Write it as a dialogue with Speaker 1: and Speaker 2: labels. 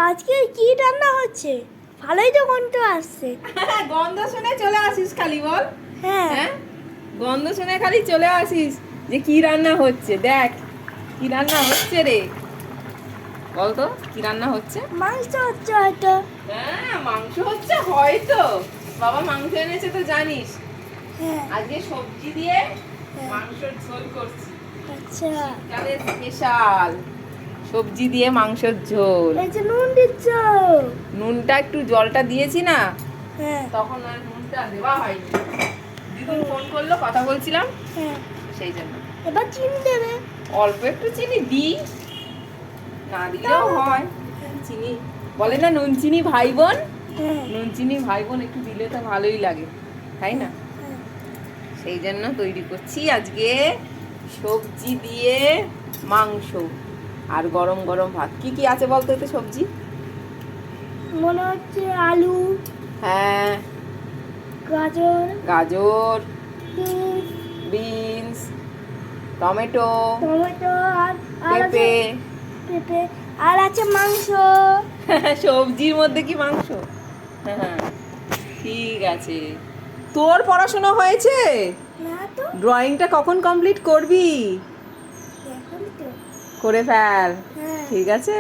Speaker 1: আজকে কি রান্না হচ্ছে? ভালোই তো গন্ধ আসছে।
Speaker 2: গন্ধ শুনে চলে আসিস খালি বল।
Speaker 1: হ্যাঁ
Speaker 2: হ্যাঁ, গন্ধ শুনে খালি চলে আসিস যে কি রান্না হচ্ছে। দেখ কি রান্না হচ্ছে রে, বল তো কি রান্না হচ্ছে।
Speaker 1: মাংস হচ্ছে হয়তো।
Speaker 2: হ্যাঁ, মাংস হচ্ছে হয়তো। বাবা মাংস এনেছে তো জানিস।
Speaker 1: হ্যাঁ
Speaker 2: আজকে সবজি দিয়ে
Speaker 1: হ্যাঁ।
Speaker 2: মাংসের ঝোল করছি।
Speaker 1: আচ্ছা,
Speaker 2: শীতকালের স্পেশাল সবজি দিয়ে মাংসের ঝোল।
Speaker 1: এই যে নুন দিচ্ছ।
Speaker 2: নুনটা একটু জলটা দিয়েছি না,
Speaker 1: হ্যাঁ
Speaker 2: তখন আর নুনটা দেওয়া হয়নি। দিদুন ফোন করলো, কথা বলছিলাম,
Speaker 1: হ্যাঁ।
Speaker 2: সেই জন্য
Speaker 1: এবার চিনি দেবে।
Speaker 2: অল্প একটু চিনি দিই, না দিলেও হয়। চিনি বলে না, নুন চিনি ভাই বোন।
Speaker 1: হ্যাঁ
Speaker 2: নুন চিনি ভাই বোন একটু দিলে তো ভালোই লাগে, তাই না?
Speaker 1: হ্যাঁ।
Speaker 2: সেই জন্য তৈরি করছি আজকে সবজি দিয়ে মাংস আর গরম গরম ভাত। কি কি আছে বলতো এতে সবজি?
Speaker 1: মনে হচ্ছে আলু,
Speaker 2: হ্যাঁ,
Speaker 1: গাজর,
Speaker 2: গাজর,
Speaker 1: বিনস,
Speaker 2: বিনস, টমেটো,
Speaker 1: টমেটো আর আর আছে
Speaker 2: পেঁপে।
Speaker 1: পেঁপে, আর আছে মাংস।
Speaker 2: সবজির মধ্যে কি মাংস? হ্যাঁ, ঠিক আছে। তোর পড়াশোনা হয়েছে?
Speaker 1: না তো,
Speaker 2: ড্রয়িংটা কখন কমপ্লিট করবি?
Speaker 1: এখন তো।
Speaker 2: করে ফেল,
Speaker 1: হ্যাঁ।
Speaker 2: ঠিক আছে।